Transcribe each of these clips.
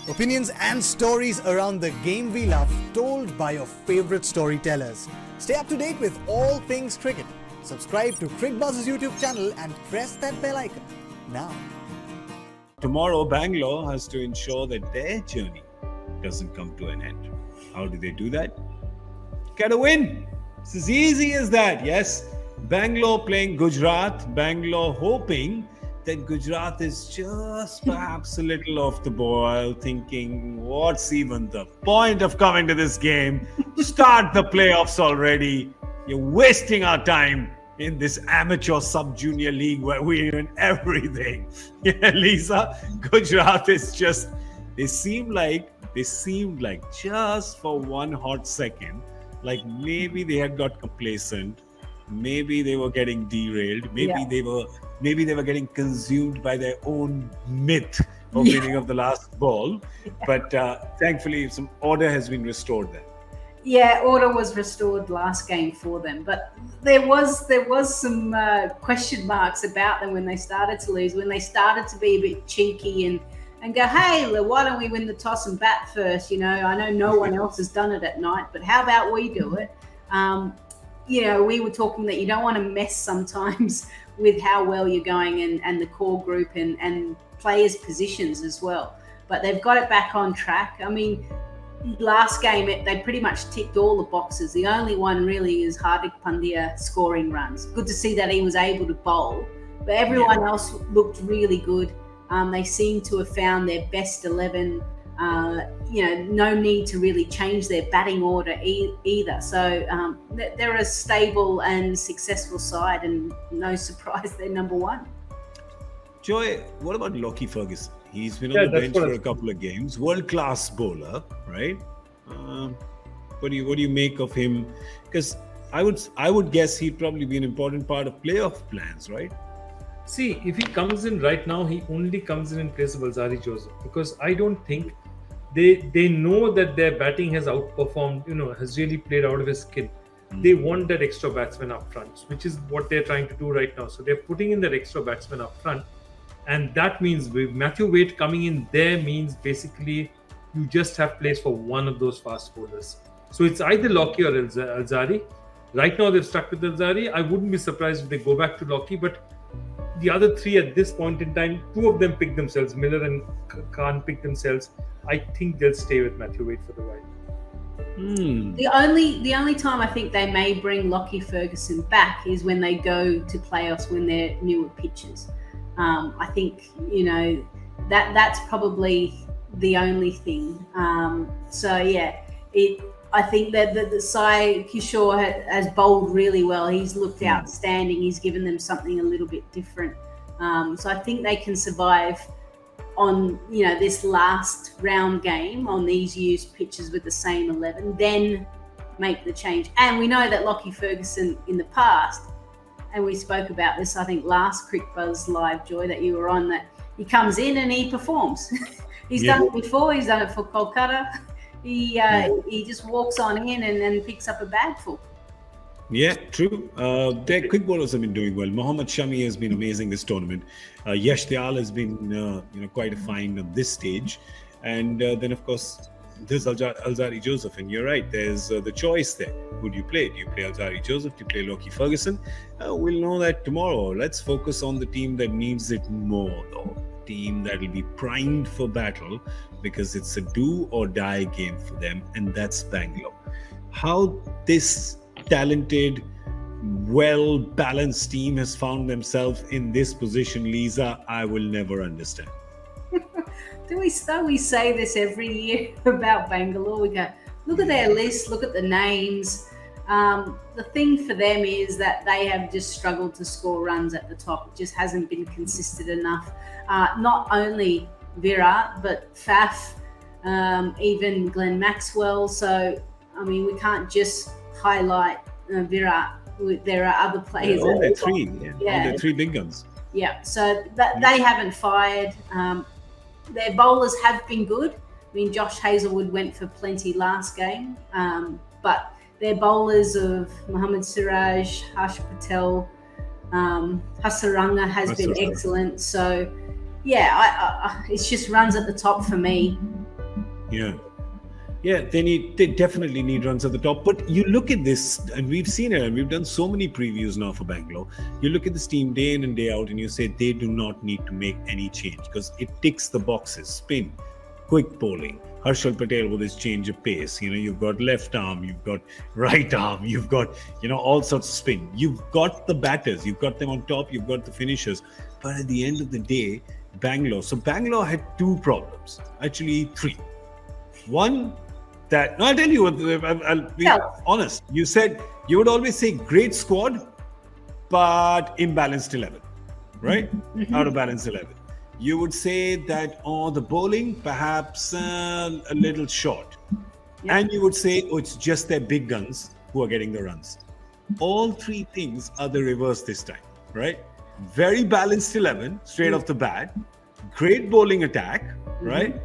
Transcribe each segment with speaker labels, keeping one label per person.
Speaker 1: Opinions and stories around the game we love, told by your favorite storytellers. Stay up to date with all things cricket. Subscribe to CricBuzz's YouTube channel and press that bell icon now.
Speaker 2: Tomorrow, Bangalore has to ensure that their journey doesn't come to an end. How do they do that? Get a win. It's as easy as that. Yes, Bangalore playing Gujarat. Bangalore hoping that Gujarat is just perhaps a little off the boil, thinking, what's even the point of coming to this game? Start the playoffs already. You're wasting our time in this amateur sub-junior league where we win everything. Yeah, Lisa, Gujarat is just, they seemed like just for one hot second, like maybe they had got complacent, maybe they were getting derailed, maybe they were getting consumed by their own myth of winning of the last ball. But thankfully some order has been restored there.
Speaker 3: Yeah, order was restored last game for them, but there was some question marks about them when they started to lose, when they started to be a bit cheeky and go, hey, why don't we win the toss and bat first? You know, I know no one else has done it at night, but how about we do it? You know, we were talking that you don't want to mess sometimes with how well you're going and the core group and players' positions as well. But they've got it back on track. I mean, last game, they pretty much ticked all the boxes. The only one really is Hardik Pandya scoring runs. Good to see that he was able to bowl, but everyone else looked really good. They seem to have found their best 11. You know, no need to really change their batting order either. So they're a stable and successful side, and no surprise they're number one.
Speaker 2: Joy, what about Lockie Ferguson? He's been on the bench for a couple of games. World-class bowler, right? What do you make of him? Because I would guess he'd probably be an important part of playoff plans, right?
Speaker 4: See, if he comes in right now, he only comes in place of Alzarri Joseph, because I don't think they know that their batting has outperformed, has really played out of his skin. They want that extra batsman up front, which is what they're trying to do right now. So they're putting in that extra batsman up front. And that means with Matthew Wade coming in there means basically you just have place for one of those fast bowlers. So it's either Lockie or Alzarri. Right now they've stuck with Alzarri. I wouldn't be surprised if they go back to Lockie, but the other three at this point in time, two of them pick themselves. Miller and Khan pick themselves. I think they'll stay with Matthew Wade for the while.
Speaker 3: The only time I think they may bring Lockie Ferguson back is when they go to playoffs when they're newer pitches. I think, that's probably the only thing. I think that the Sai Kishore has bowled really well. He's looked outstanding. He's given them something a little bit different. So I think they can survive on, this last round game on these used pitches with the same 11, then make the change. And we know that Lockie Ferguson in the past, and we spoke about this, I think, last CricBuzz Live, Joy, that you were on, that he comes in and he performs. He's done it before. He's done it for Kolkata. He just walks on in and then picks up a bagful.
Speaker 2: Yeah, true. Their quick bowlers have been doing well. Mohammad Shami has been amazing this tournament. Yash Dayal has been, quite a find on this stage. And then, of course, there's Alzarri Joseph. And you're right, there's the choice there. Who do you play? Do you play Alzarri Joseph? Do you play Lockie Ferguson? We'll know that tomorrow. Let's focus on the team that needs it more, though. Team that will be primed for battle, because it's a do or die game for them, and that's Bangalore. How this talented, well-balanced team has found themselves in this position, Lisa, I will never understand.
Speaker 3: Do we say this every year about Bangalore? We go, look at their list, look at the names. The thing for them is that they have just struggled to score runs at the top. It just hasn't been consistent enough. Not only Virat, but Faf, even Glenn Maxwell. So, I mean, we can't just highlight Virat. There are other players.
Speaker 2: All their three, all their three big guns.
Speaker 3: Yeah, so they haven't fired. Their bowlers have been good. I mean, Josh Hazlewood went for plenty last game, but their bowlers of Mohammad Siraj, Harsh Patel, Hasaranga has been excellent. So, yeah, it's just runs at the top for me.
Speaker 2: Yeah. Yeah, they definitely need runs at the top. But you look at this, and we've seen it, and we've done so many previews now for Bangalore. You look at this team day in and day out, and you say they do not need to make any change because it ticks the boxes: spin, quick bowling. Harshal Patel with his change of pace. You've got left arm, you've got right arm, you've got all sorts of spin. You've got the batters, you've got them on top, you've got the finishers. But at the end of the day, Bangalore had two problems, actually three. One. I'll tell you what, I'll be honest. You said you would always say great squad, but imbalanced 11, right?
Speaker 3: Mm-hmm.
Speaker 2: Out of balance 11. You would say that, the bowling perhaps a little short.
Speaker 3: Yeah.
Speaker 2: And you would say, it's just their big guns who are getting the runs. All three things are the reverse this time, right? Very balanced 11, straight off the bat. Great bowling attack, right?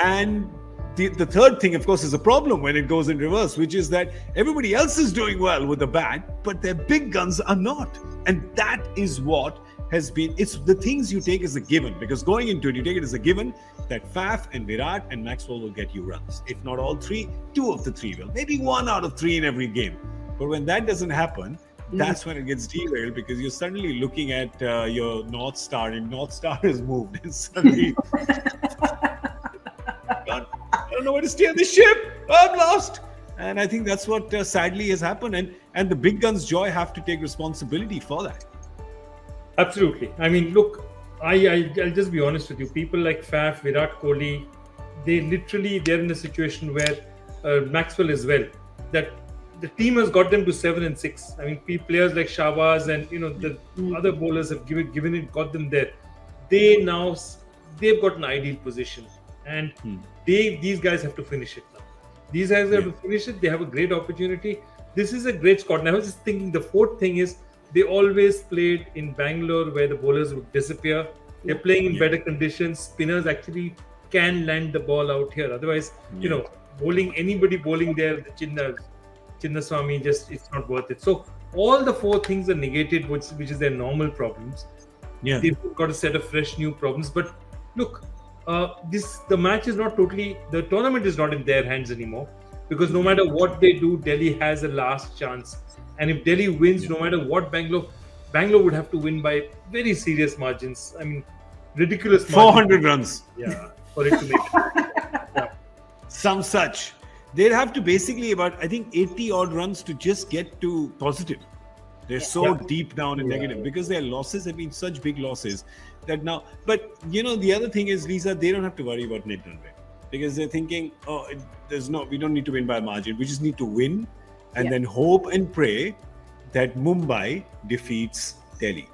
Speaker 2: And the third thing, of course, is a problem when it goes in reverse, which is that everybody else is doing well with the bat, but their big guns are not. And that is what has been, it's the things you take as a given, because going into it, you take it as a given that Faf and Virat and Maxwell will get you runs. If not all three, two of the three will. Maybe 1 out of 3 in every game. But when that doesn't happen, that's when it gets derailed, because you're suddenly looking at your North Star, and North Star has moved. And suddenly, I don't know where to steer the ship. I'm lost. And I think that's what sadly has happened. And the big guns, Joy, have to take responsibility for that.
Speaker 4: Absolutely. I mean, look, I'll just be honest with you. People like Faf, Virat Kohli, they're in a situation where Maxwell as well, that the team has got them to 7 and 6. I mean, players like Shahbaz and the other bowlers have got them there. They've got an ideal position, and these guys have to finish it now. These guys have to finish it. They have a great opportunity. This is a great squad. And I was just thinking, the fourth thing is, they always played in Bangalore where the bowlers would disappear. They're playing in better conditions. Spinners actually can land the ball out here. Otherwise, anybody bowling there, the Chinnaswamy, it's not worth it. So all the four things are negated, which is their normal problems.
Speaker 2: Yeah.
Speaker 4: They've got a set of fresh new problems. But look, the tournament is not in their hands anymore, because no matter what they do, Delhi has a last chance. And if Delhi wins, no matter what, Bangalore would have to win by very serious margins. I mean, ridiculous margins.
Speaker 2: 400 runs.
Speaker 4: Yeah, for it to make it. Yeah.
Speaker 2: Some such. They'd have to basically about, I think, 80 odd runs to just get to positive. They're so deep down in negative, because their losses have been such big losses that now. But the other thing is, Lisa, they don't have to worry about net run rate, because they're thinking, we don't need to win by a margin. We just need to win, and then hope and pray that Mumbai defeats Delhi.